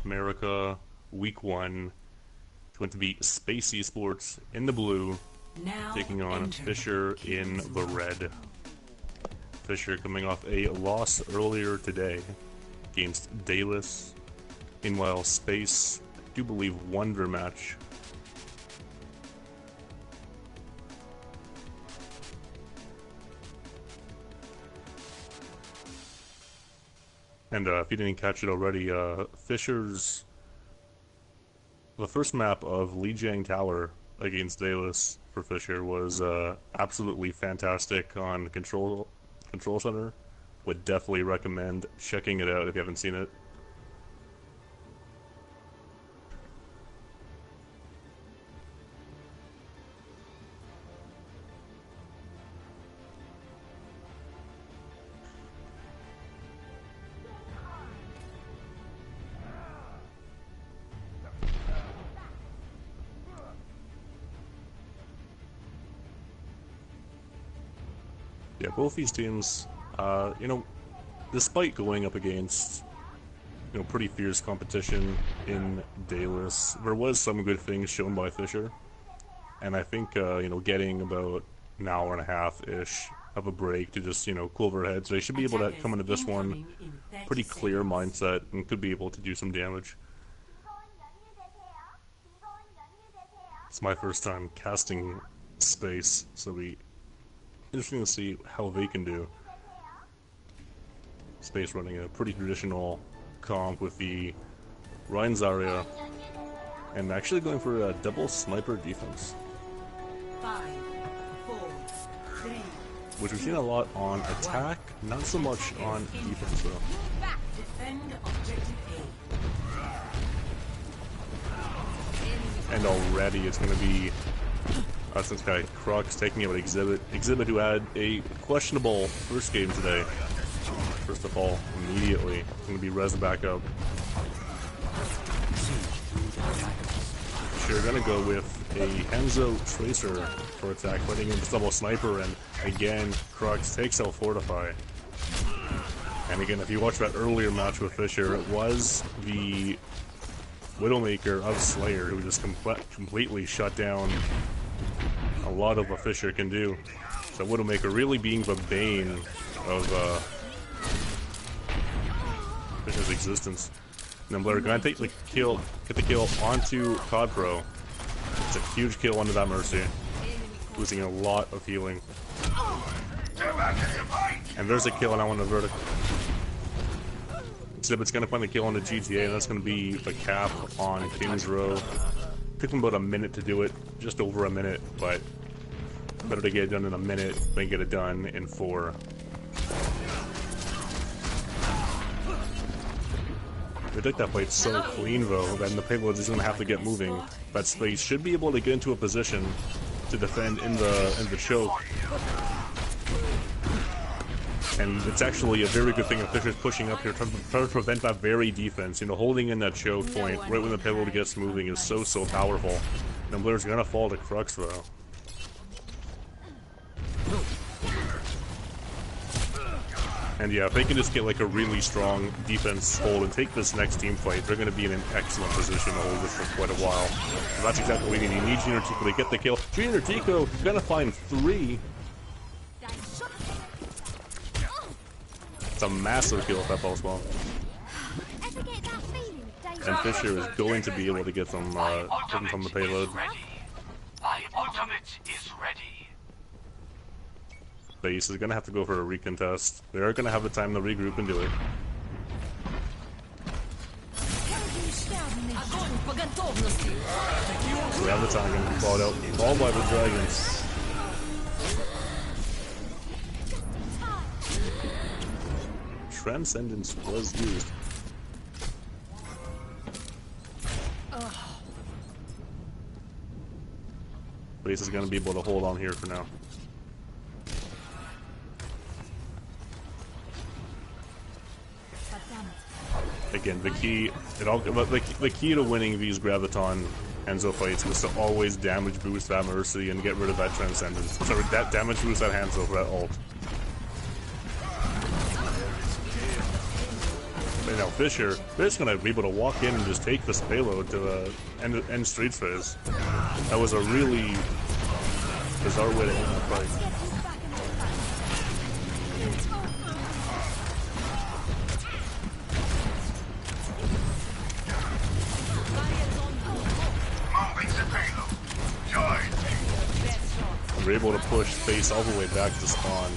America Week 1. It's going to be Space Esports in the blue, taking on Fisher in the red. Fisher coming off a loss earlier today against Dallas. Meanwhile, Space, I do believe, won their match. And if you didn't catch it already, Fisher's... the first map of Lijiang Tower against Dallas for Fisher was absolutely fantastic on Control Center. Would definitely recommend checking it out if you haven't seen it. Yeah, both these teams, you know, despite going up against, you know, pretty fierce competition in Dallas, there was some good things shown by Fisher. And I think, you know, getting about an hour and a half-ish of a break to just, you know, cool their heads. They should be able to come into this one pretty clear mindset and could be able to do some damage. It's my first time casting Space, so interesting to see how they can do. Space running a pretty traditional comp with the Ryan Zarya, and actually going for a double sniper defense. 5, 4, 3, which we've seen a lot on attack, not so much on defense though. defend objective A. And already it's going to be this guy Crux taking out Exhibit. Exhibit, who had a questionable first game today. First of all, immediately going to be res back up. Sure, going to go with a Henzo Tracer for attack, putting in double sniper, and again Crux takes out Fortify. And again, if you watch that earlier match with Fisher, it was the Widowmaker of Slayer who just completely shut down a lot of what Fisher can do. So Widowmaker really being the bane of Fisher's existence. And then Blair gonna take the kill, get the kill onto COD Pro. It's a huge kill onto that Mercy, losing a lot of healing. And there's a kill now on the vertical. Exhibit's gonna find the kill on the GTA, and that's gonna be the cap on Kings Row. Took him about a minute to do it, just over a minute, but better to get it done in a minute than get it done in 4. They took that fight so clean though, then the payload is gonna have to get moving. But Space should be able to get into a position to defend in the choke. And it's actually a very good thing if Fisher's pushing up here, trying to prevent that very defense. You know, holding in that choke point right when the payload gets moving is so powerful. And Blair's gonna fall to Crux though. And yeah, if they can just get like a really strong defense hold and take this next team fight, they're gonna be in an excellent position to hold this for quite a while. And that's exactly what we need. You need Junior Tico to get the kill. Junior Tico gonna find 3. It's a massive kill if that falls well. And Fisher is going to be able to get some from the payload. My ultimate is ready. Space is gonna have to go for a recontest. They are gonna have the time to regroup and do it. We have the time, gonna be called out. Called by the Dragons. Transcendence was used. Space is gonna be able to hold on here for now. Again, the key to winning these Graviton Enzo fights was to always damage boost that Mercy and get rid of that Transcendence. Sorry, that damage boost that Hanzo for that ult. Now Fisher's gonna be able to walk in and just take this payload to end Streets phase. That was a really bizarre way to end the fight. We're able to push Face all the way back to spawn.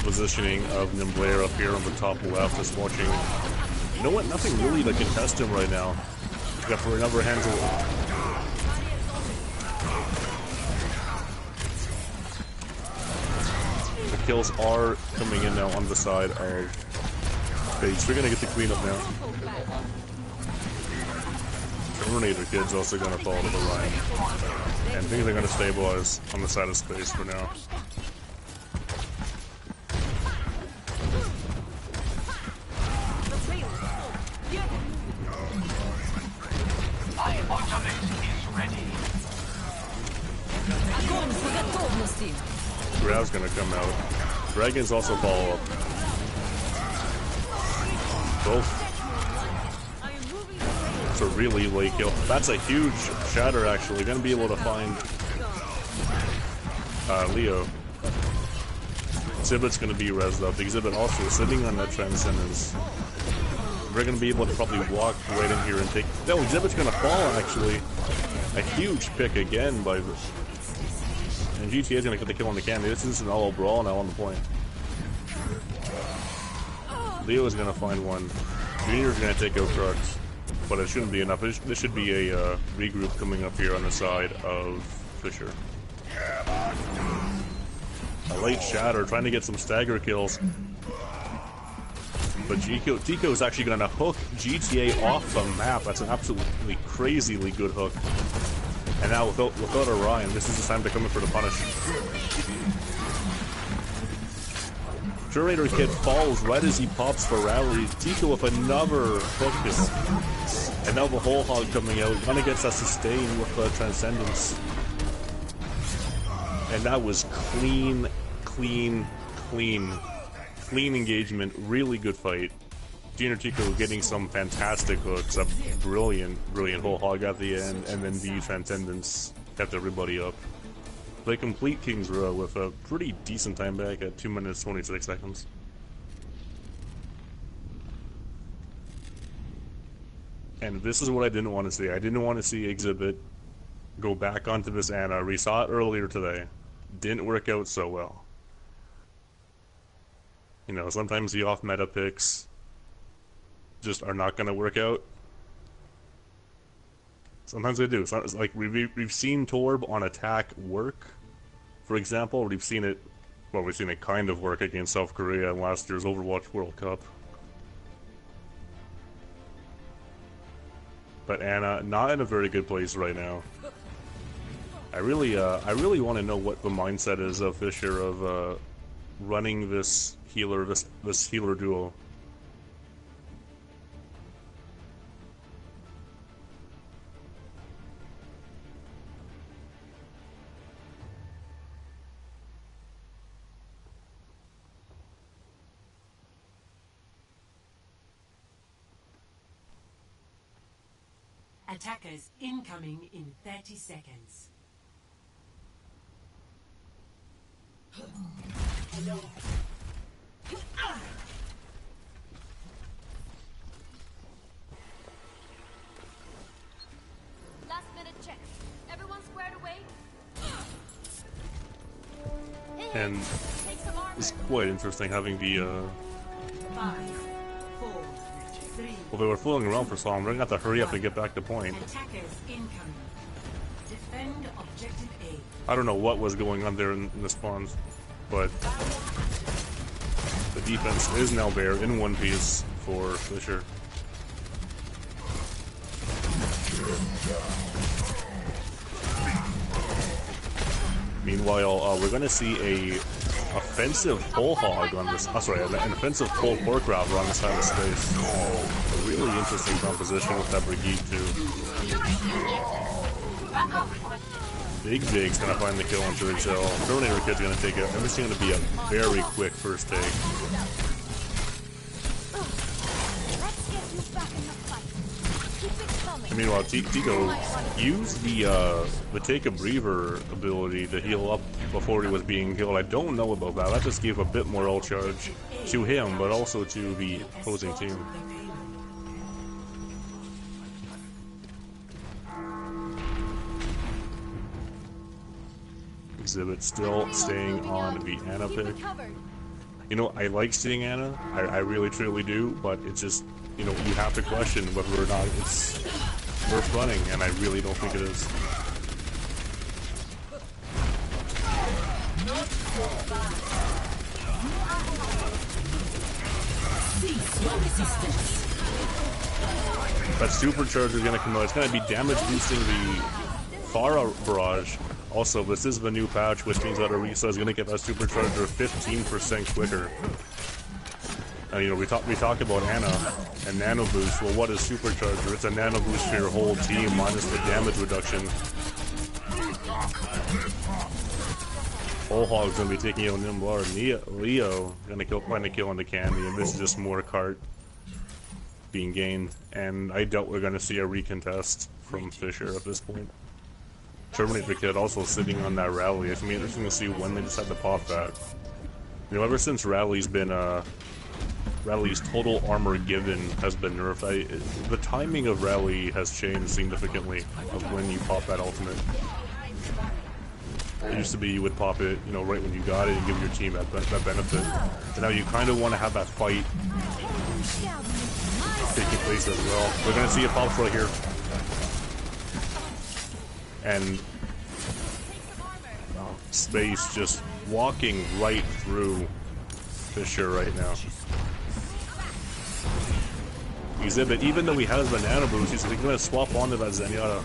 Positioning of Nimblair up here on the top left, just watching. You know what? Nothing really to contest him right now. Except for another handle. The kills are coming in now on the side of Fates. We're gonna get the queen up now. Terminator Kid's also gonna fall to the right. And things are gonna stabilize on the side of Space for now. Grav's gonna come out. Dragons also follow up. Both. It's a really late kill. That's a huge shatter, actually. Gonna be able to find Leo. Exhibit's gonna be rezzed up. Exhibit also sitting on that Transcendence. We're gonna be able to probably walk right in here and take. No, Exhibit's gonna fall, actually. A huge pick again by. And GTA is going to get the kill on the candy. This is an all brawl now on the point. Leo is going to find one. Junior's going to take out Crux. But it shouldn't be enough. This should be a regroup coming up here on the side of Fisher. A late shatter, trying to get some stagger kills. But Tico is actually going to hook GTA off the map. That's an absolutely crazily good hook. And now without Orion, this is the time to come in for the punish. Terminator Kid falls right as he pops for rally. Tico with another hook kill. And now the whole hog coming out. Gonna gets that sustain with Transcendence. And that was clean engagement. Really good fight. Junior Tico getting some fantastic hooks, a brilliant whole hog at the end, and then the Transcendence kept everybody up. They complete King's Row with a pretty decent time back at 2 minutes 26 seconds. And this is what I didn't want to see. I didn't want to see Exhibit go back onto this Ana. We saw it earlier today. Didn't work out so well. You know, sometimes the off-meta picks just are not going to work out. Sometimes they do. So, like we've seen Torb on attack work, for example. We've seen it kind of work against South Korea in last year's Overwatch World Cup. But Ana not in a very good place right now. I really want to know what the mindset is of Fisher of running this healer duo. Attackers incoming in 30 seconds. Last minute check. Everyone squared away? And it's quite interesting having the 5, 4, 3. well, they were fooling around for so long. We're gonna have to hurry up and get back to point. Attackers incoming. Defend objective A. I don't know what was going on there in the spawns, but the defense is now there in one piece for Fisher. Meanwhile, we're going to see a offensive pole hog on this. An offensive pole pork robber on this side of space. A really interesting composition with that Brigitte too. Big Big's gonna find the kill on Churchill. Terminator Kid's gonna take it. And this is gonna be a very quick first take. Let's get you back in the fight. Keep it coming. And meanwhile, Tico used the Take a Breather ability to heal up before he was being killed. I don't know about that. That just gave a bit more ult charge to him, but also to the opposing team. Exhibit still staying on the Ana pick. You know, I like seeing Ana, I really truly do, but it's just, you know, you have to question whether or not it's worth running, and I really don't think it is. That supercharger is going to come out. It's going to be damage boosting the Pharah barrage. Also, this is the new patch, which means that Orisa is going to get that supercharger 15% quicker. And, you know, we talk about Ana and nano boost. Well, what is supercharger? It's a nano boost for your whole team minus the damage reduction. Olhog's going to be taking out Nimblar. Leo going to find a kill on the Candy, and this is just more cart being gained. And I doubt we're going to see a recontest from Fisher at this point. Terminator Kid also sitting on that rally. It's gonna be interesting to see when they decide to pop that. You know, ever since Rally's been Rally's total armor given has been nerfed. The timing of Rally has changed significantly of when you pop that ultimate. It used to be you would pop it, you know, right when you got it and give your team that benefit. And now you kind of want to have that fight taking place as well. We're gonna see it pop right here. And Space just walking right through Fisher right now. Exhibit, even though he has banana boost, he's going to swap onto that Zenyatta.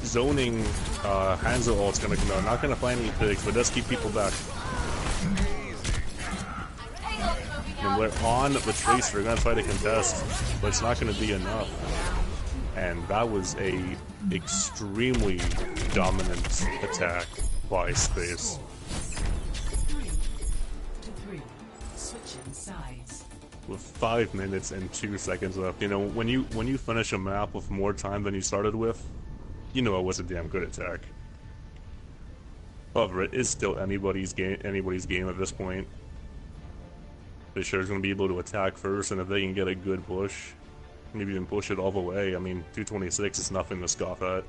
Zoning Hanzo ult's going to come out. Not going to find any picks, but does keep people back. And we're on the Tracer. We're going to try to contest, but it's not going to be enough. And that was a extremely dominant attack by Space. 3-3. Switching sides. With 5 minutes and 2 seconds left, you know, when you finish a map with more time than you started with, you know it was a damn good attack. However, it is still anybody's game at this point. Fisher's going to be able to attack first, and if they can get a good push, maybe even push it all the way. I mean, 226 is nothing to scoff at.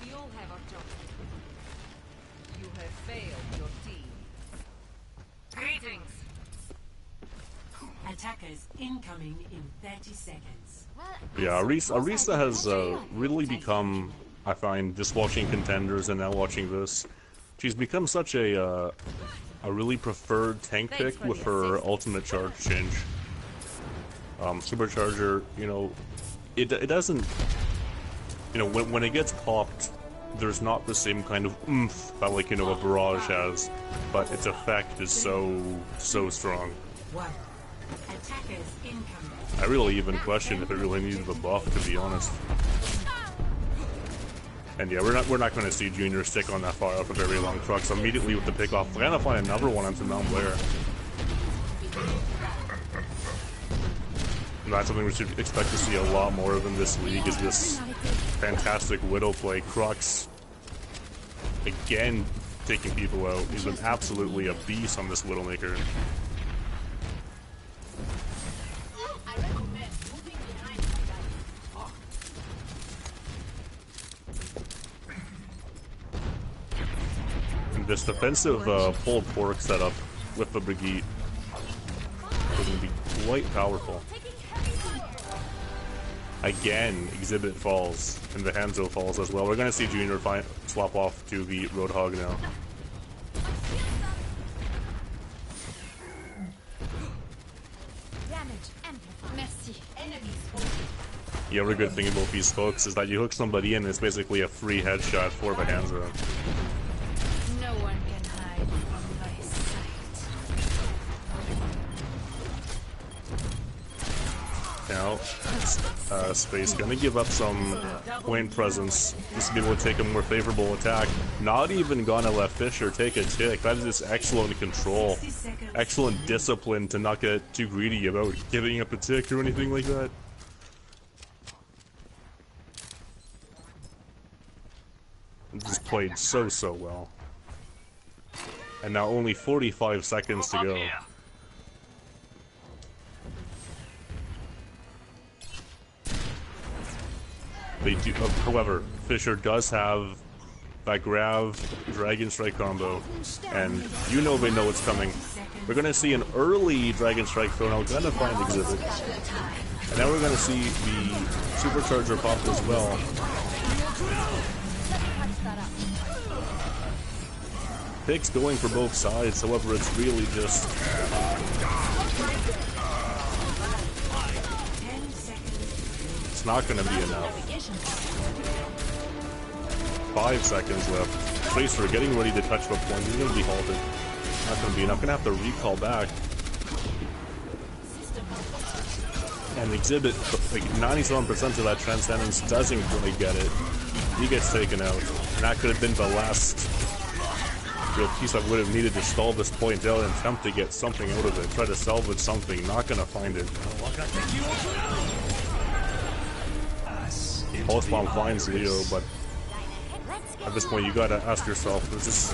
We all have our job. You have failed your team. Greetings. Attackers incoming in 30 seconds. Yeah, Orisa has really become, I find, just watching Contenders and now watching this, she's become such a really preferred tank pick with her ultimate charge change. Supercharger, you know, it doesn't, you know, when it gets popped, there's not the same kind of oomph that, like, you know, a Barrage has, but its effect is so strong. One. Attackers incoming. I really even question if it really needed the buff, to be honest. And yeah, we're not going to see Junior stick on that far up a very long truck. So immediately with the pickoff, we're going to find another one onto Mount Blair. And that's something we should expect to see a lot more of in this league. Is this fantastic Widow play. Crux again taking people out. He's been absolutely a beast on this Widowmaker. This defensive pulled pork setup with the Brigitte is going to be quite powerful. Again, Exhibit falls, and the Hanzo falls as well. We're going to see Junior swap off to the Roadhog now. The other good thing about these hooks is that you hook somebody in, it's basically a free headshot for the Hanzo. No Now, Space gonna give up some point presence just to be able to take a more favorable attack. Not even gonna let Fisher take a tick. That is just excellent control. Excellent discipline to not get too greedy about giving up a tick or anything like that. Just played so well. And now only 45 seconds to go. They do, however, Fisher does have that Grav Dragon Strike combo, and you know they know it's coming. We're gonna see an early Dragon Strike thrown out, gonna find Exhibit. And now we're gonna see the Supercharger pop as well. Picks going for both sides, however, it's really just... It's not going to be enough. 5 seconds left. Tracer getting ready to touch the point. He's going to be halted. Not going to be enough. Going to have to recall back. And Exhibit, like 97% of that Transcendence doesn't really get it. He gets taken out. And that could have been the last real piece I would have needed to stall this point out and attempt to get something out of it. Try to salvage something. Not going to find it. Pulse Bomb finds Leo, but at this point you gotta ask yourself, is this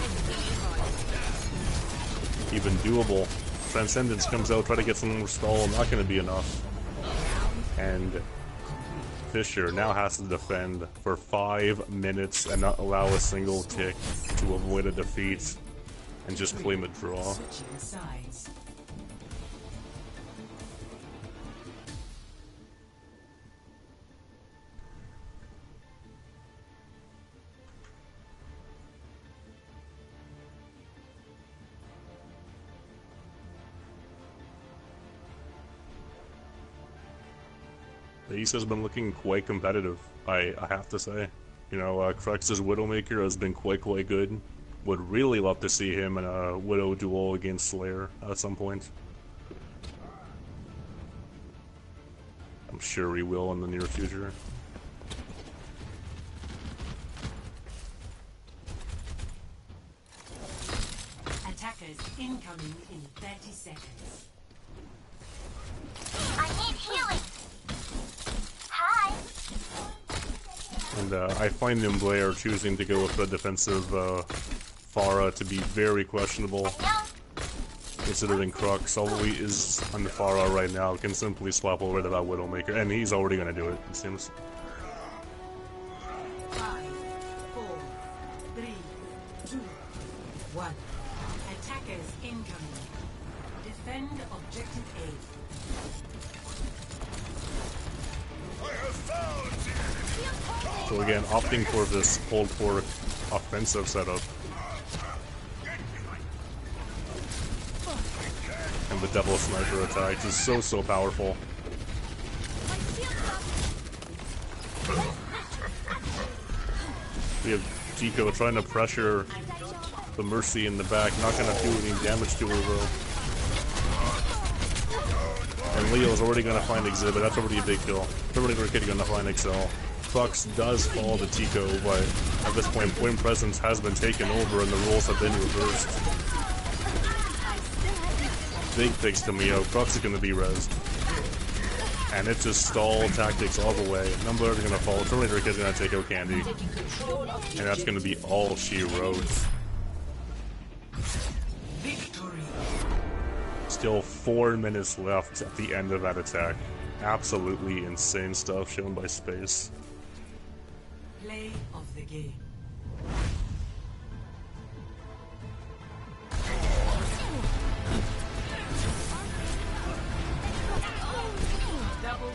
even doable? Transcendence comes out, try to get some more stall, not gonna be enough. And Fisher now has to defend for 5 minutes and not allow a single tick to avoid a defeat and just claim a draw. The East has been looking quite competitive, I have to say. You know, Crux's Widowmaker has been quite good. Would really love to see him in a Widow duel against Slayer at some point. I'm sure he will in the near future. Attackers incoming in 30 seconds. I need healing. Hi. And I find them Blair choosing to go with the defensive Pharah to be very questionable. Considering Crux, although he is on the Pharah right now, can simply swap over to that Widowmaker, and he's already going to do it, it seems. 5, 4, 3, 2, 1. Attackers incoming. Defend objective A. So again, opting for this pulled forward offensive setup. And the Devil Sniper attack is so powerful. We have Tico trying to pressure the Mercy in the back, not gonna do any damage to her though. And Leo's already gonna find Exhibit, that's already a big kill. Terminator Kid gonna find Excel. Crux does fall to Tico, but at this point, point presence has been taken over and the roles have been reversed. Big thanks to Mio, Crux is gonna be rezzed. And it's just stall tactics all the way. Number are gonna fall, Terminator Kid's gonna take out Candy. And that's gonna be all she wrote. Victory. Still 4 minutes left at the end of that attack. Absolutely insane stuff shown by Space. Play of the game. Double.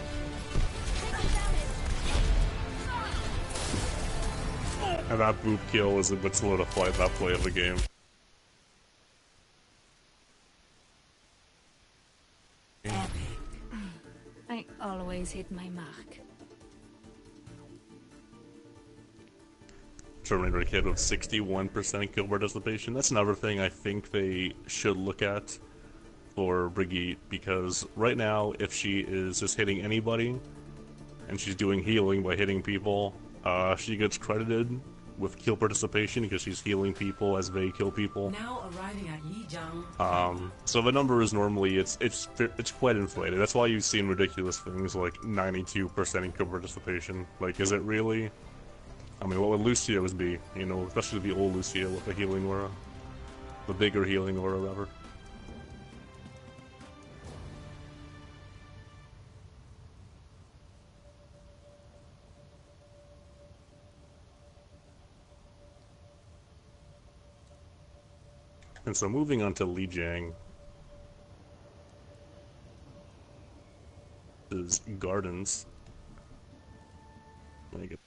And that boop kill is what solidified that play of the game. I always hit my mark. Terminator Kid with 61% kill participation. That's another thing I think they should look at for Brigitte, because right now, if she is just hitting anybody, and she's doing healing by hitting people, she gets credited with kill participation because she's healing people as they kill people. Now arriving at Lijiang. So the number is normally, it's quite inflated. That's why you've seen ridiculous things like 92% in kill participation. Like, is it really? I mean, what would Lucio's be? You know, especially the old Lucio with the healing aura. The bigger healing aura, rather. And so moving on to Lijiang is Gardens. Let me get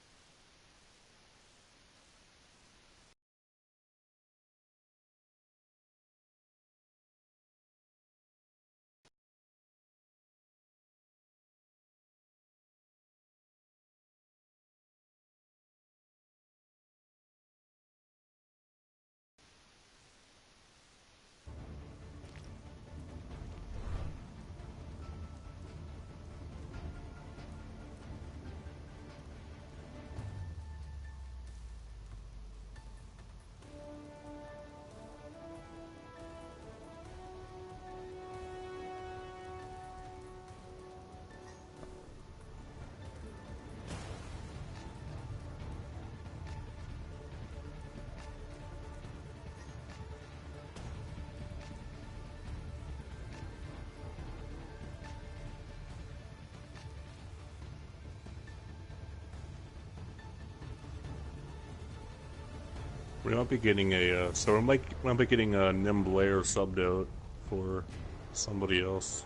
We might be getting a, so we might be getting a Nimblair subbed out for somebody else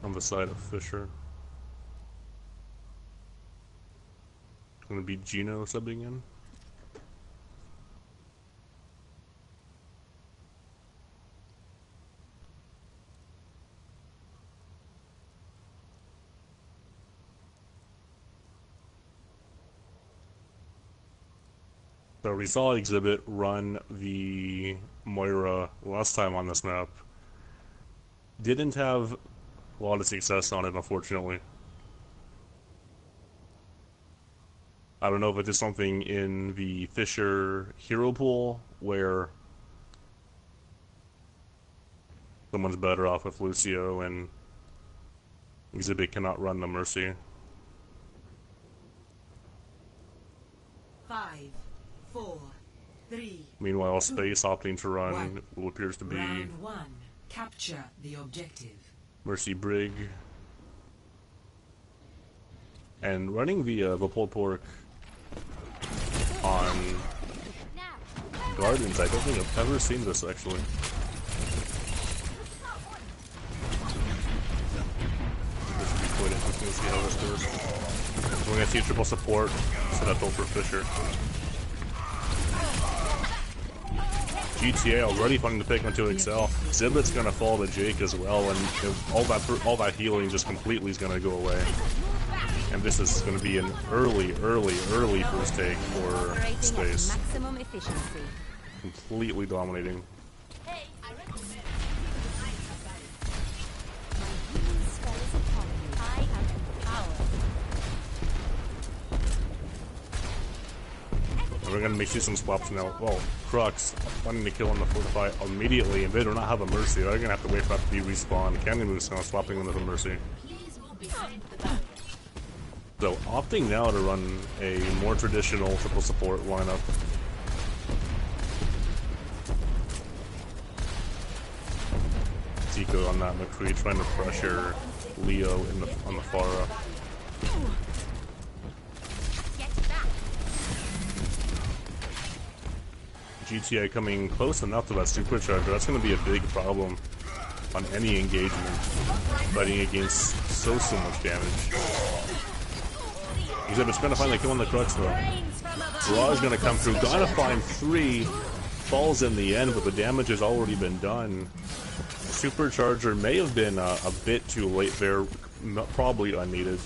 on the side of Fisher. Gonna be Gino subbing in. So we saw Exhibit run the Moira last time on this map. Didn't have a lot of success on it, unfortunately. I don't know if it's just something in the Fisher hero pool where someone's better off with Lucio and Exhibit cannot run the Mercy. 5, 4, 3. Meanwhile, Space opting to run what appears to be Round 1. Capture the objective. Mercy Brig. And running the pulled pork on Gardens, I don't think I've ever seen this actually. This should be quite interesting to see how this goes. We're gonna see triple support set up for Fisher. GTA already finding the pick onto Excel. Exhibit's gonna fall to Jake as well, and all that healing just completely is gonna go away. And this is gonna be an early first take for Space. Maximum efficiency. Completely dominating. And we're gonna make some swaps now. Well, Crux wanting to kill on the Fortify immediately, and they do not have a Mercy. They're gonna have to wait for that to be respawned. Candy moves now, swapping into the Mercy. So opting now to run a more traditional triple support lineup. Zico on that McCree trying to pressure Leo on the Pharah. GTA coming close enough to that supercharger. That's going to be a big problem on any engagement, fighting against so much damage. Exhibit's going to finally kill on the Crux though. Barrage going to come through. Gotta find 3. Falls in the end, but the damage has already been done. Supercharger may have been a bit too late there, probably unneeded.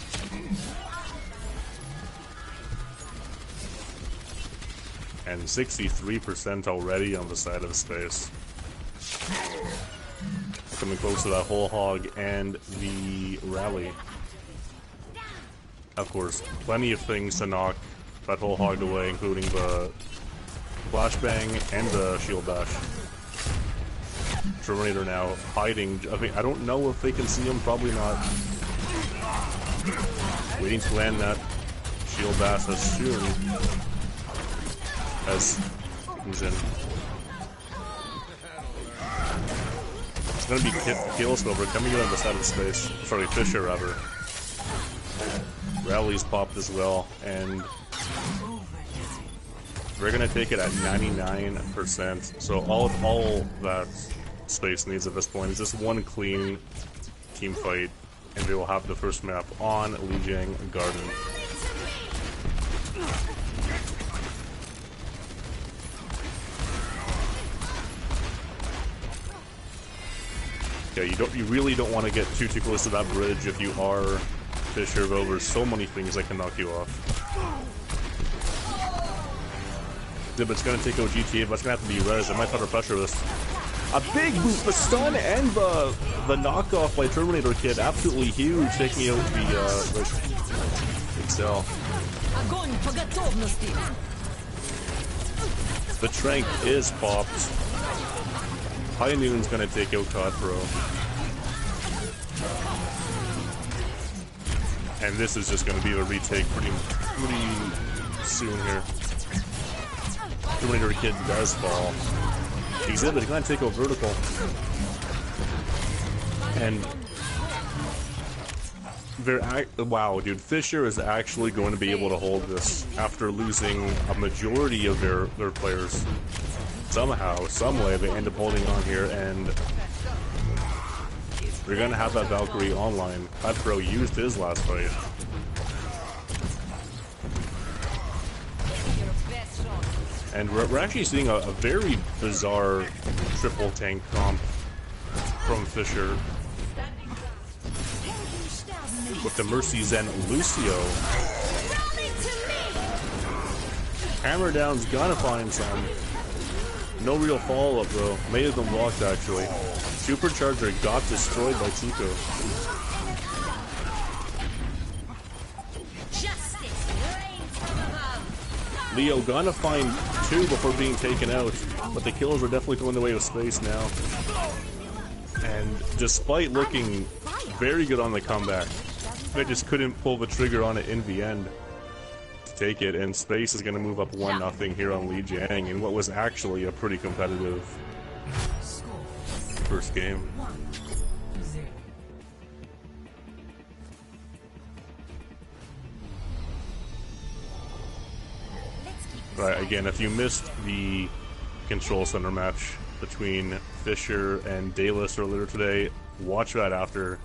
And 63% already on the side of Space. coming close to that whole hog and the rally. Of course, plenty of things to knock that whole hog away, including the flashbang and the shield dash. Terminator now hiding. I mean, I don't know if they can see him, probably not. Waiting to land that shield dash as soon as he's in. It's gonna be Killsilver coming in on the side of space. Sorry, Fisher rather. Rally's popped as well, and we're gonna take it at 99%. So all that space needs at this point is just one clean team fight, and they will have the first map on Lijiang Garden. Yeah, you really don't want to get too close to that bridge if you are Fisher, though. There's so many things that can knock you off. Exhibit's gonna take out GTA, but it's gonna have to be res. I might try to pressure this. A big boost, the stun and the knockoff by Terminator Kid, absolutely huge, taking out the Excel. The Trank is popped. High Noon's gonna take out Cod Pro. And this is just gonna be a retake pretty soon here. Terminator Kid does fall. Exhibit is gonna take out vertical. And wow, dude, Fisher is actually going to be able to hold this after losing a majority of their players. Somehow, some way, they end up holding on here, and they're gonna have that Valkyrie online. Pro used his last fight. And we're actually seeing a very bizarre triple tank comp from Fisher. With the Mercy Zen Lucio. Hammer down's gonna find some. No real follow-up though. May have been blocked actually. Supercharger got destroyed by Tico. Leo gonna find two before being taken out, but the kills are definitely going the way of space now. And despite looking very good on the comeback, they just couldn't pull the trigger on it in the end to take it, and space is gonna move up 1-0 here on Lijiang in what was actually a pretty competitive first game. Right, again, if you missed the Control Center match between Fisher and Dayless earlier today, watch that after.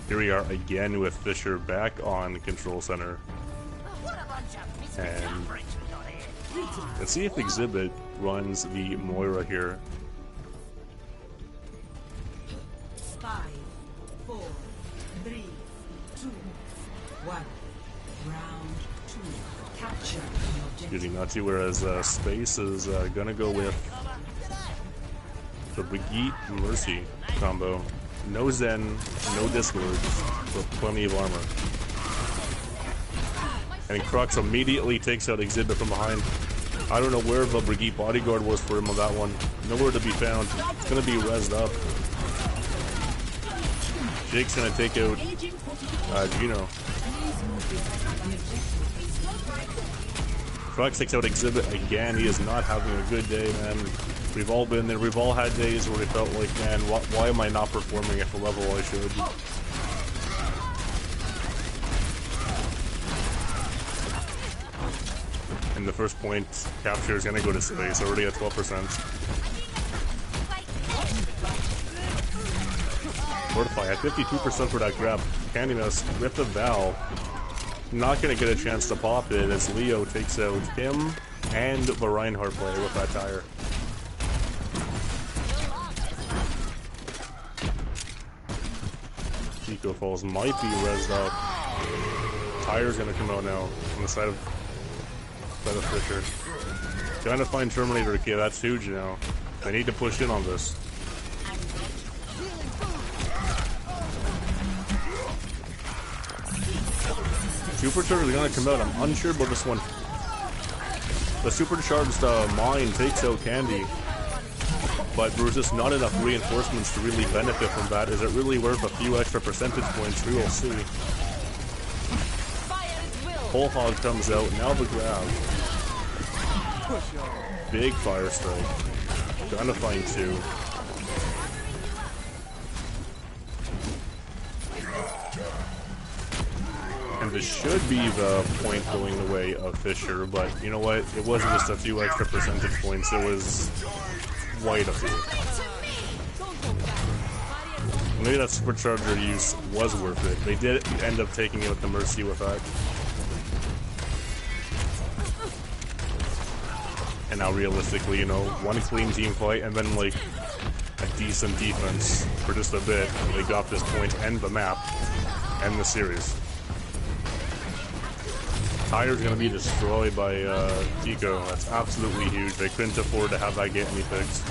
Here we are again with Fisher back on Control Center. And let's see if Exhibit runs the Moira here. 5, 4, 3, 2, 1. Round 2. Capture the objective. Using Nazi, whereas Space is gonna go with the Brigitte Mercy combo. No Zen, no Discord, but plenty of armor. And Crux immediately takes out Exhibit from behind. I don't know where the Brigitte bodyguard was for him on that one. Nowhere to be found. It's gonna be rezzed up. Jake's gonna take out Gino. Crux takes out Exhibit again. He is not having a good day, man. We've all been there. We've all had days where we felt like, man, why am I not performing at the level I should? And the first point capture is going to go to Space, already at 12%. Fortify at 52% for that grab. Candy Mouse with the Val. Not going to get a chance to pop it as Leo takes out him and the Reinhardt player with that tire. Eco Falls might be rezzed up. Tire's gonna come out now on the side of Fisher. Trying to find Terminator Kid, that's huge now. They need to push in on this. Supercharger is gonna come out. I'm unsure about this one. The supercharged mine takes out Candy, but there's just not enough reinforcements to really benefit from that. Is it really worth a few extra percentage points? We will see. Whole Hog comes out, now the grab. Big fire strike. Gonna find two. And this should be the point going the way of Fisher, but you know what? It wasn't just a few extra percentage points, it was quite a few. Maybe that supercharger use was worth it. They did end up taking out the Mercy with that. And now realistically, you know, one clean team fight and then like a decent defense for just a bit, and they got this point and the map and the series. Tire's gonna be destroyed by Tico. That's absolutely huge. They couldn't afford to have that get any fixed.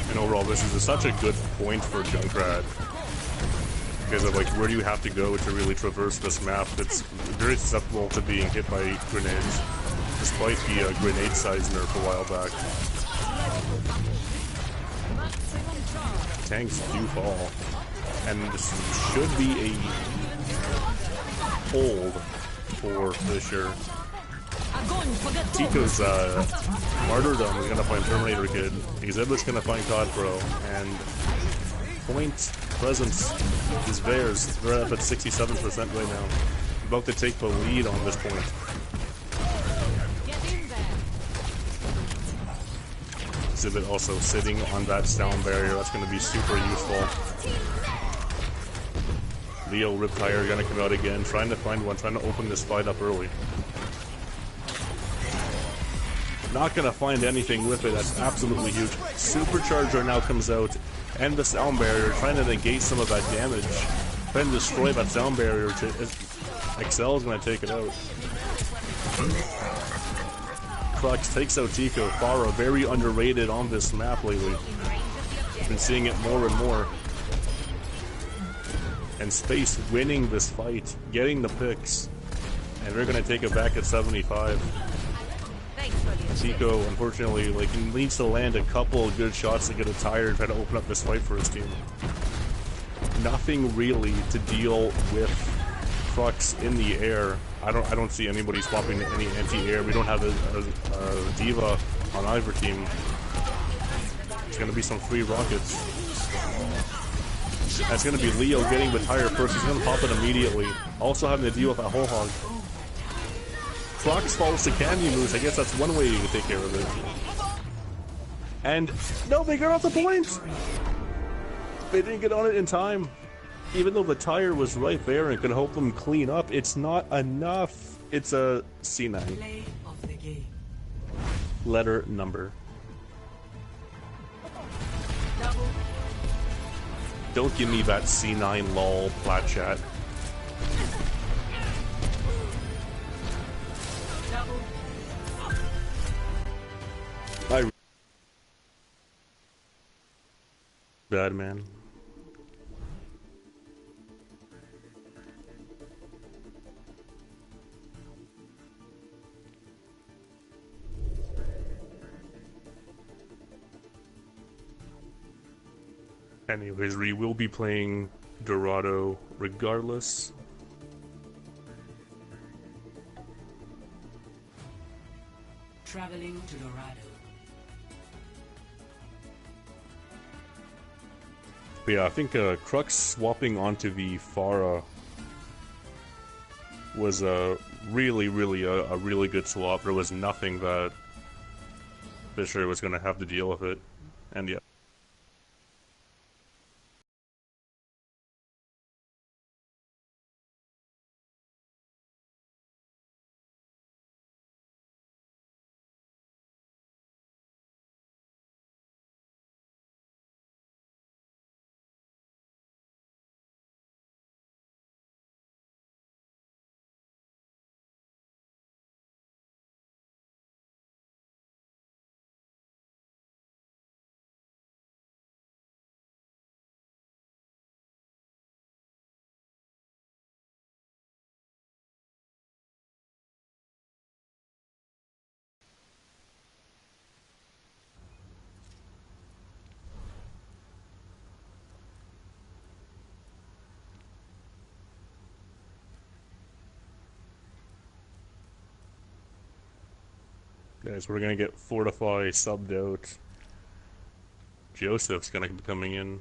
And overall, this is such a good point for Junkrat. Because of like, where do you have to go to really traverse this map? It's very susceptible to being hit by grenades, despite the grenade size nerf a while back. Tanks do fall. And this should be a hold for Fisher. Tico's martyrdom is gonna find Terminator Kid. Exhibit's gonna find COD Pro, and point presence is theirs. They're up at 67% right now. About to take the lead on this point. Exhibit also sitting on that sound barrier. That's gonna be super useful. Leo Riptire gonna come out again, trying to find one, trying to open this fight up early. Not gonna find anything with it. That's absolutely huge. Supercharger now comes out, and the sound barrier, trying to negate some of that damage. Trying to destroy that sound barrier. Excel is gonna take it out. Crux takes out Tico. Pharah, very underrated on this map lately. Been seeing it more and more. And Space winning this fight, getting the picks, and they're gonna take it back at 75. Tico, unfortunately, like, needs to land a couple of good shots to get a tire and try to open up this fight for his team. Nothing really to deal with Crux in the air. I don't see anybody swapping to any anti-air. We don't have a diva on either team. It's gonna be some free rockets. That's gonna be Leo getting the tire first. He's gonna pop it immediately. Also having to deal with that whole hog. Crux falls to Candy Moose. I guess that's one way you can take care of it. And no, they got off the point. They didn't get on it in time. Even though the tire was right there and could help them clean up, it's not enough. It's a C9. Play of the game. Letter number. Don't give me that C9 lol plat chat. Bad man. Anyways, we will be playing Dorado regardless. Traveling to Dorado. But yeah, I think Crux swapping onto the Pharah was a really good swap. There was nothing that Fisher was going to have to deal with it, and yeah. Guys, we're gonna get Fortify subbed out. Joseph's gonna be coming in.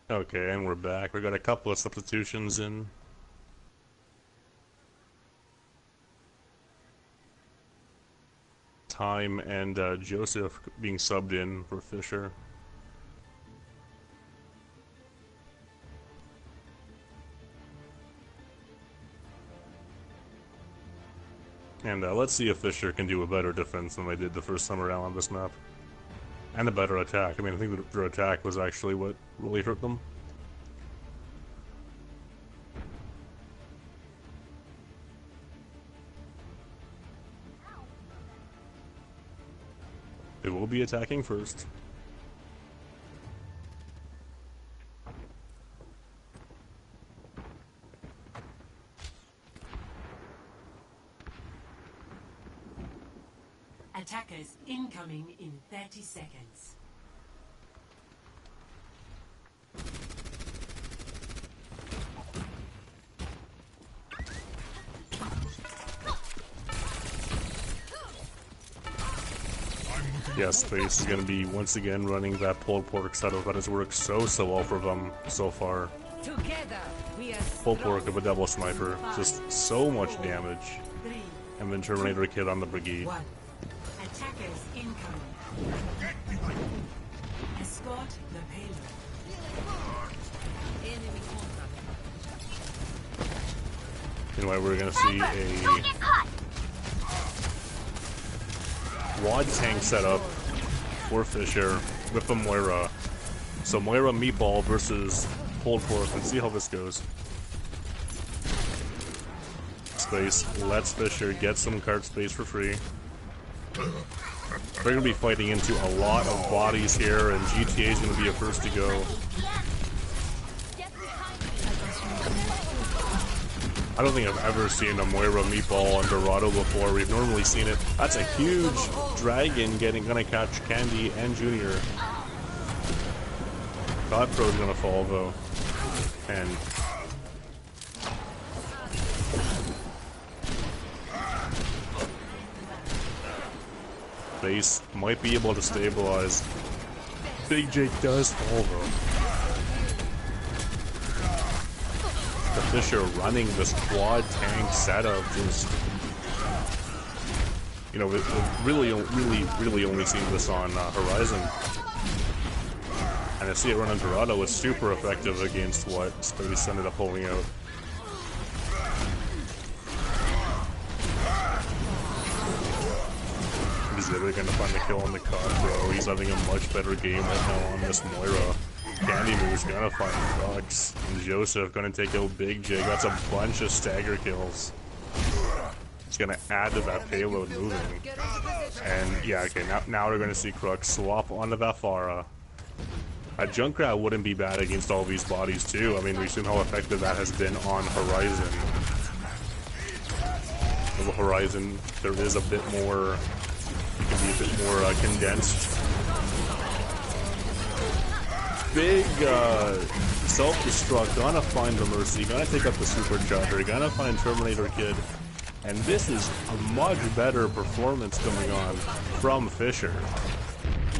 Okay, and we're back. We got a couple of substitutions in. Time and Joseph being subbed in for Fisher. And let's see if Fisher can do a better defense than they did the first time around on this map. And a better attack. I mean, I think their attack was actually what really hurt them. They will be attacking first. Attackers incoming in 30 seconds. Yeah, Space is going to be once again running that pulled pork setup that has worked so well for them so far. Together, we are Pulled pork of a double sniper, just so much damage. 3, And then Terminator Kid on the Brigade. 1. Attackers incoming. Escort the payload. enemy contact. Anyway, we're going to see a quad tank setup for Fisher with the Moira. So Moira Meatball versus Pulled Pork. Let's see how this goes. Space lets Fisher get some card space for free. They're going to be fighting into a lot of bodies here, and GTA is going to be a first to go. I don't think I've ever seen a Moira Meatball on Dorado before. We've normally seen it. That's a huge dragon gonna catch Candy and Junior. God Pro's gonna fall though. And Base might be able to stabilize. Big Jake does fall though. The Fisher running this quad tank setup just, you know, we've really only seen this on Horizon. And to see it run on Dorado was super effective against what Space ended up pulling out. This is they're gonna find the kill on the Cod, bro. He's having a much better game right now on this Moira. Candy Moose gonna find Crux. And Joseph gonna take out Big Jig. That's a bunch of stagger kills. It's gonna add to that payload moving. And yeah, okay, now we're gonna see Crux swap onto that Pharah. A Junkrat wouldn't be bad against all these bodies too. I mean, we've seen how effective that has been on Horizon. The Horizon, there is a bit more, it can be a bit more condensed. Big self-destruct, gonna find the Mercy, gonna take up the Supercharger, gonna find Terminator Kid, and this is a much better performance coming on from Fisher.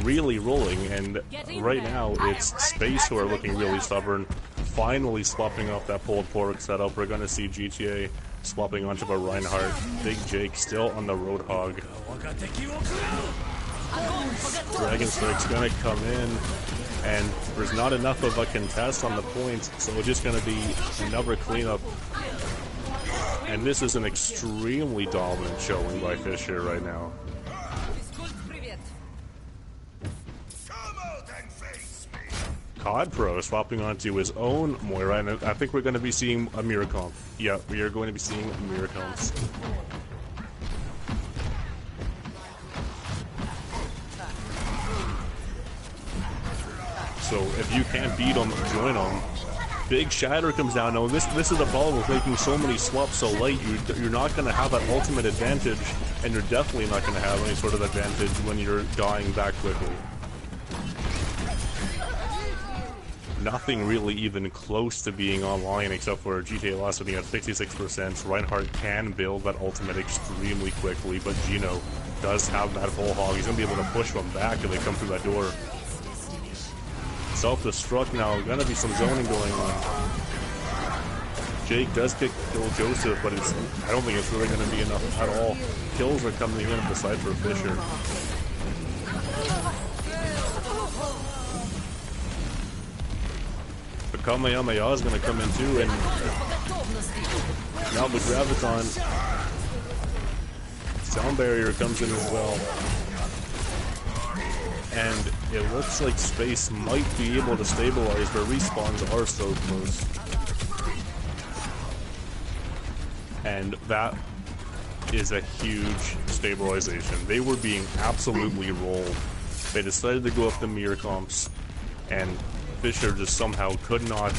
Really rolling, and right now it's Space who are looking really stubborn, finally swapping off that pulled pork setup. We're gonna see GTA swapping onto a Reinhardt, Big Jake still on the Roadhog. Dragon Snake's gonna come in, and there's not enough of a contest on the point, so it's just gonna be another cleanup. And this is an extremely dominant showing by Fisher right now. Cod Pro swapping onto his own Moira, and I think we're going to be seeing a mirror comp. Yeah, we are going to be seeing mirror comps. So if you can't beat them, join them. Big Shatter comes down. Now this is the problem with making so many swaps so late. You're not going to have that ultimate advantage, and you're definitely not going to have any sort of advantage when you're dying that quickly. Nothing really even close to being online except for GTA Lost sitting at 66%. Reinhardt can build that ultimate extremely quickly, but Gino does have that whole hog. He's going to be able to push them back if they come through that door. Self-destruct now. Gonna be some zoning going on. Jake does kill Joseph, but I don't think it's really going to be enough at all. Kills are coming in at the side for Fisher. Kamehameha is going to come in too, and now the Graviton sound barrier comes in as well. And it looks like Space might be able to stabilize, but respawns are so close. And that is a huge stabilization. They were being absolutely rolled. They decided to go up the mirror comps, and Fisher just somehow could not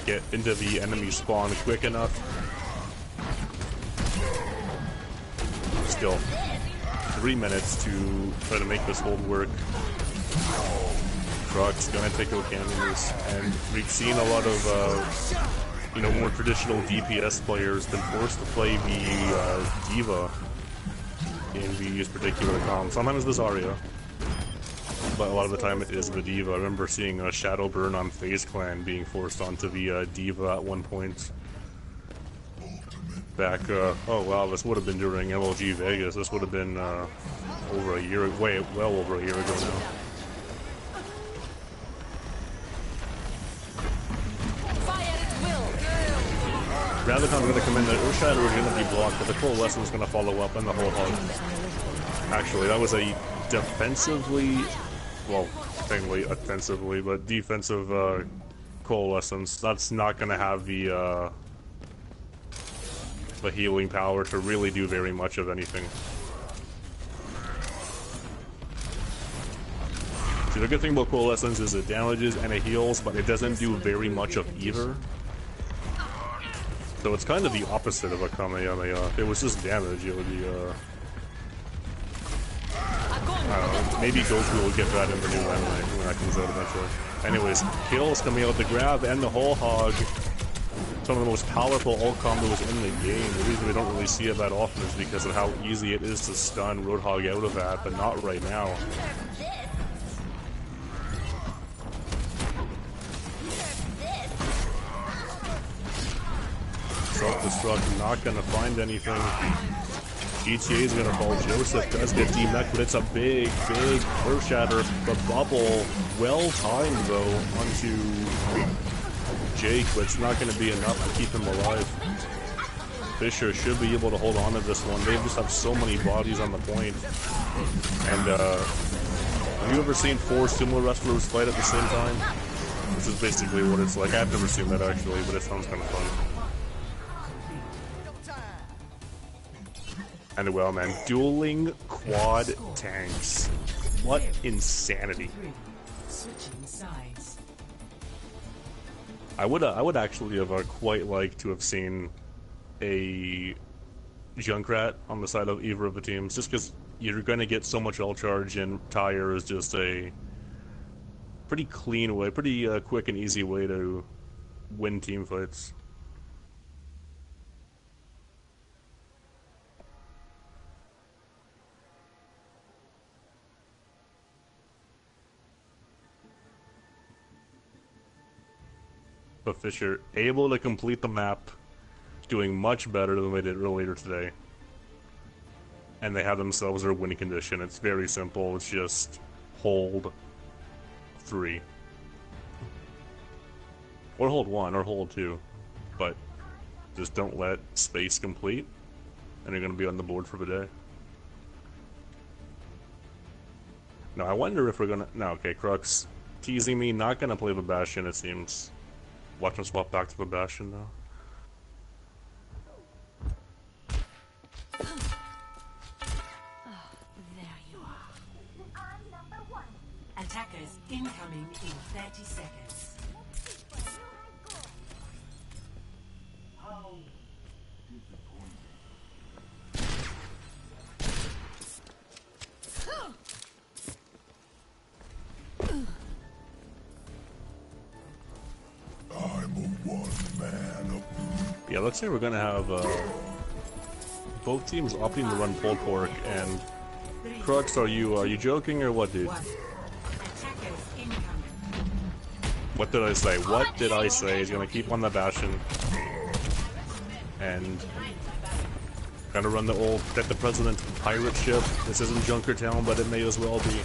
get into the enemy spawn quick enough. Still, 3 minutes to try to make this hold work. Crux gonna take out Candidates, and we've seen a lot of more traditional DPS players been forced to play the Diva in these particular comps. Sometimes the Zarya, but a lot of the time it is the Diva. I remember seeing a Shadowburn on FaZe Clan being forced onto the Diva at one point. Back, oh wow, this would have been during MLG Vegas. This would have been over a year, well over a year ago now. Graviton's going to come in, the Earthshatter is going to be blocked, but the Coalescence is going to follow up, and the whole hug. Actually, that was a defensively, well, technically offensively, but defensive Coalescence. That's not going to have the healing power to really do very much of anything. See, the good thing about Coalescence is it damages and it heals, but it doesn't do very much of either. So it's kind of the opposite of a Kamehameha. If it was just damage, it would be, I don't know, maybe Goku will get that in the new anime when that comes out eventually. Anyways, kills coming out, the grab and the whole hog. Some of the most powerful ult combos in the game. The reason we don't really see it that often is because of how easy it is to stun Roadhog out of that, but not right now. Self-destruct, not gonna find anything. GTA is gonna fall. Joseph does get demech, but it's a big, big Earth Shatter. The bubble, well timed though, onto Jake, but it's not gonna be enough to keep him alive. Fisher should be able to hold on to this one. They just have so many bodies on the point. And have you ever seen 4 sumo wrestlers fight at the same time? This is basically what it's like. I've never seen that actually, but it sounds kind of fun. And well, man, dueling quad tanks. What insanity! Switching sides. I would actually have quite liked to have seen a Junkrat on the side of either of the teams, just because you're going to get so much L charge, and Tire is just a pretty clean way, pretty quick and easy way to win team fights. But Fisher able to complete the map, doing much better than they did earlier today. And they have themselves their winning condition. It's very simple. It's just hold 3. Or hold 1, or hold 2. But just don't let space complete, and you're going to be on the board for the day. Now, I wonder if we're going to... No, okay, Crux teasing me, not going to play the Bastion, it seems. Watch him swap back to the Bastion now. Attackers incoming in 30 seconds. Yeah, let's say we're gonna have both teams opting to run pulled pork. And Crux, are you joking or what, dude? Attackers incoming. What did I say? What did I say? He's gonna keep on the Bastion and gonna run the old Get the President pirate ship. This isn't Junkertown, but it may as well be.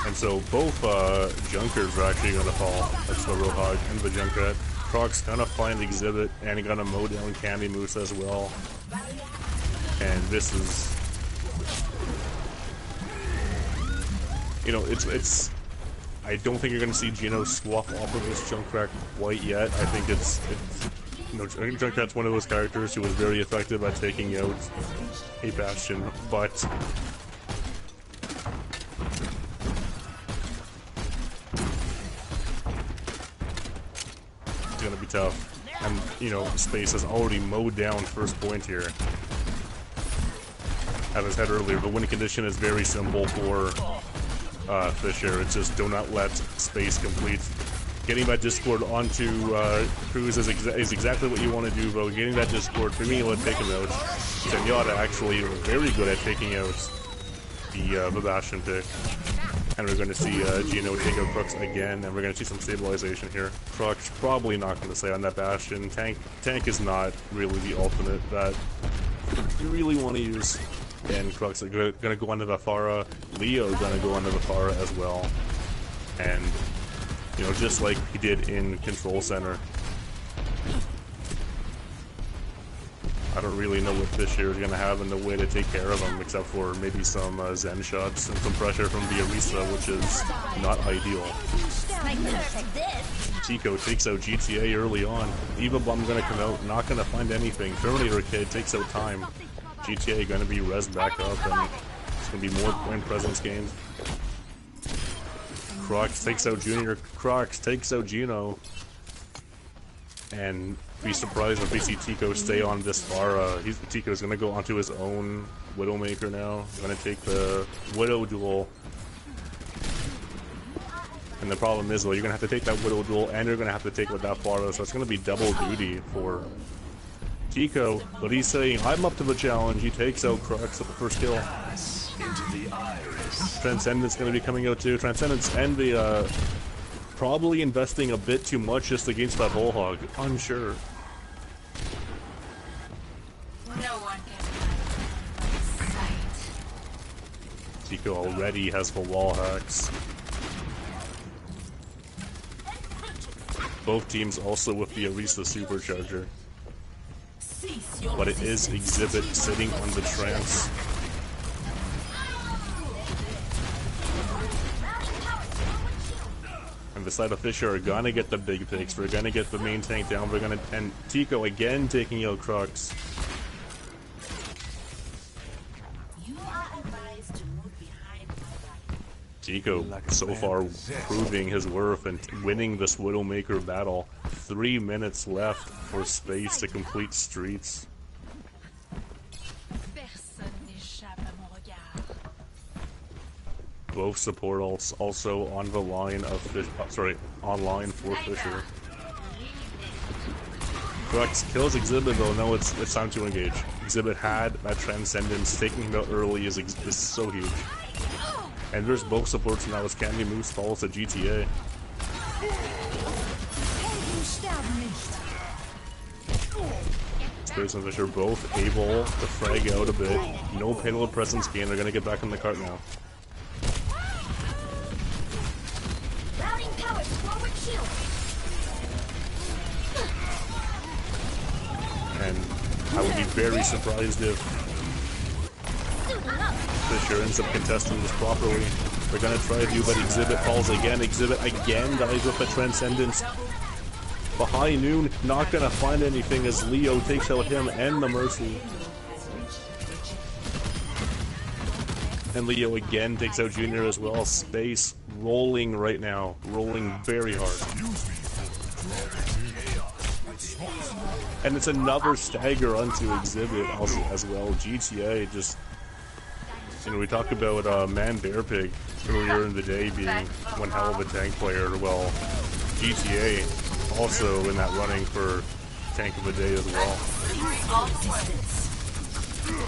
And so both Junkers are actually gonna fall. That's the Roadhog and the Junkrat. Croc's gonna find Exhibit and gonna mow down Candy Moose as well. And this is, you know, it's. I don't think you're gonna see Gino swap off of this Junkrat quite yet. I think it's you know, I think Junkrat's one of those characters who was very effective at taking out a Bastion, but it's gonna be tough. And you know, Space has already mowed down first point here. As I said earlier, the winning condition is very simple for Fisher. It's just do not let Space complete. Getting that Discord onto Cruz is exactly what you want to do, though. Getting that Discord, for me, let take him out. Zenyatta actually very good at taking out the Bastion pick. And we're going to see Gino take out Crux again, and we're going to see some stabilization here. Crux probably not going to stay on that Bastion. Tank is not really the ultimate that you really want to use. And Crux are going to go onto the Pharah. Leo is going to go onto the Pharah as well. And, you know, just like he did in Control Center. I don't really know what Fisher is going to have in the way to take care of him, except for maybe some Zen shots and some pressure from the Arisa, which is not ideal. Tico takes out GTA early on. Eva Bomb going to come out, not going to find anything. Terminator Kid takes out time. GTA going to be res back up, and it's going to be more point presence gained. Crocs takes out Junior. Crocs takes out Gino. And be surprised if we see Tico stay on this far. Tico's going to go onto his own Widowmaker now. Going to take the Widow duel. And the problem is, though, you're going to have to take that Widow duel, and you're going to have to take with that Pharah, so it's going to be double duty for Tico. But he's saying, I'm up to the challenge. He takes out Crux at the first kill. Transcendence going to be coming out too. Transcendence and the, probably investing a bit too much just against that whole hog. Unsure. No one can sight. Tico already has the wall hacks. Both teams also with the Arisa Supercharger. Cease your But it is Exhibit sitting on the trance. And the side of Fisher are gonna get the big picks. We're gonna get the main tank down. We're gonna, and Tico again taking out Crux. You are advised to move behind my right. Tico so far proving his worth and winning this Widowmaker battle. 3 minutes left for Space to complete Streets. Personne n'échappe à mon regard. Both support alts also on the line of online for Fisher. Crux kills Exhibit though. No, it's time to engage. Exhibit had that Transcendence. Taking him out early is so huge. And there's both supports now as Candy Moose falls to GTA. Space and Fisher both able to frag out a bit. No payload presence gain. They're gonna get back in the cart now. Routing power to forward shield. And I would be very surprised if Fisher ends up contesting this properly. They're gonna try to do, but Exhibit falls again. Exhibit again dies with the Transcendence. But High Noon not gonna find anything as Leo takes out him and the Mercy. And Leo again takes out Junior as well. Space rolling right now, rolling very hard. And it's another stagger onto Exhibit also as well. GTA just, you know, we talked about Man Bear Pig earlier in the day being one hell of a tank player. Well, GTA also in that running for tank of the day as well.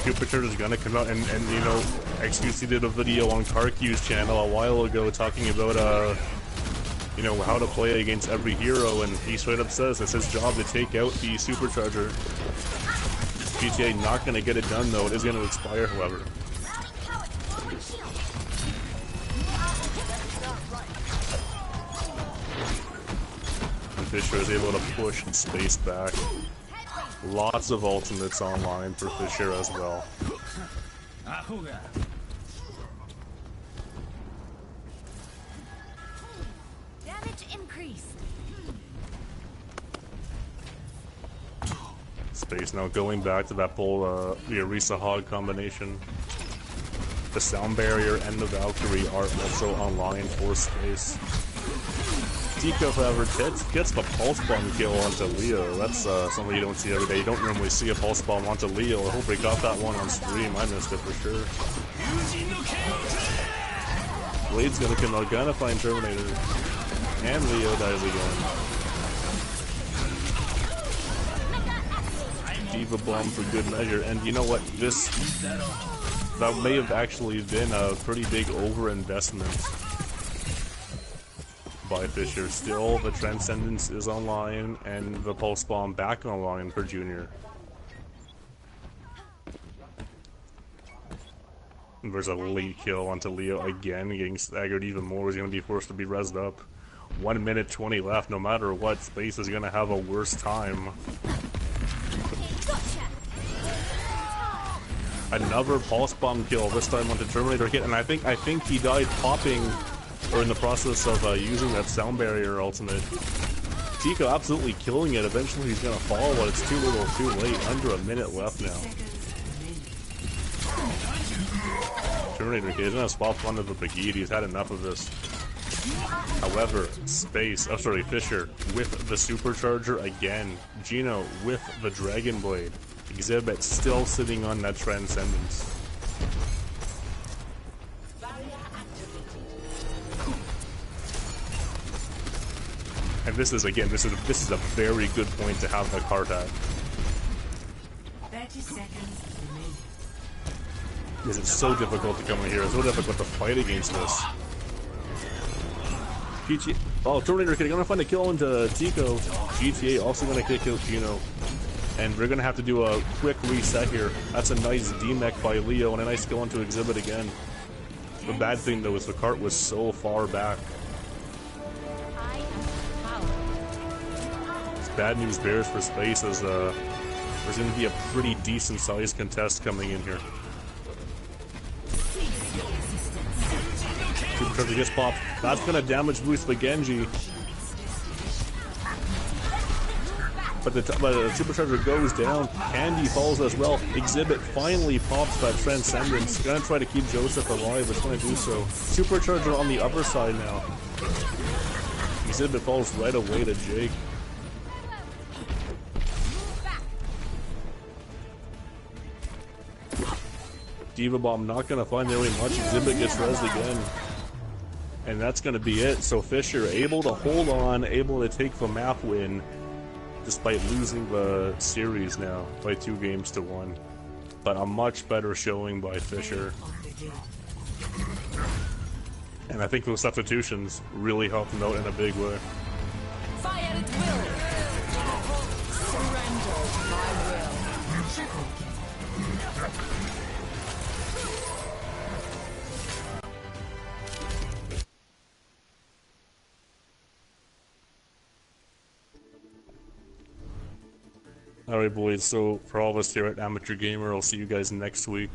Jupiter is gonna come out and you know, XQC did a video on CarQ's channel a while ago talking about you know, how to play against every hero, and he straight up says it's his job to take out the Supercharger. GTA not gonna get it done though. It is gonna expire, however. Fisher is able to push Space back. Lots of ultimates online for Fisher as well. Damage increase. Space now going back to that pull, the Arisa Hog combination. The Sound Barrier and the Valkyrie are also online for Space. Tico, however, gets the Pulse Bomb kill onto Leo. That's something you don't see every day. You don't normally see a Pulse Bomb onto Leo. I hope we got that one on stream. I missed it for sure. Blade's gonna come out, gonna find Terminator. And Leo dies again. Diva Bomb for good measure. And you know what? That may have actually been a pretty big overinvestment by Fisher. Still, the Transcendence is online and the Pulse Bomb back online for Junior. And there's a late kill onto Leo again, getting staggered even more. He's going to be forced to be rezzed up. 1 minute 20 left. No matter what, Space is going to have a worse time. Another Pulse Bomb kill, this time onto Terminator hit, and I think he died popping, or in the process of using that Sound Barrier ultimate. Tico absolutely killing it. Eventually he's gonna fall, but it's too little too late. Under a minute left now. Terminator Kid doesn't have spot one of the Bagheed. He's had enough of this. However, Fisher with the Supercharger again. Gino with the Dragon Blade. Exhibit still sitting on that Transcendence. And this is a very good point to have the card at. 30 seconds remaining. Because it's so difficult to come in here. It's so difficult to fight against this. Terminator Kid gonna find a kill into Tico. GTA also gonna kick out Gino. And we're gonna have to do a quick reset here. That's a nice D-mech by Leo and a nice kill into Exhibit again. The bad thing though is the cart was so far back. bad news bears for space as there's going to be a pretty decent sized contest coming in here. Supercharger gets popped. That's going to damage boost the Genji. But the Supercharger goes down. Candy falls as well. Exhibit finally pops that Transcendence. Gonna try to keep Joseph alive. It's gonna do so. Supercharger on the upper side now. Exhibit falls right away to Jake. Diva Bomb not gonna find very much. Exhibit gets rezzed again. And that's gonna be it. So Fisher able to hold on, able to take the map win, despite losing the series now by 2-1. But a much better showing by Fisher. And I think those substitutions really helped him out in a big way. Fire at will. Surrender to my will. Alright boys, so for all of us here at Amateur Gamer, I'll see you guys next week.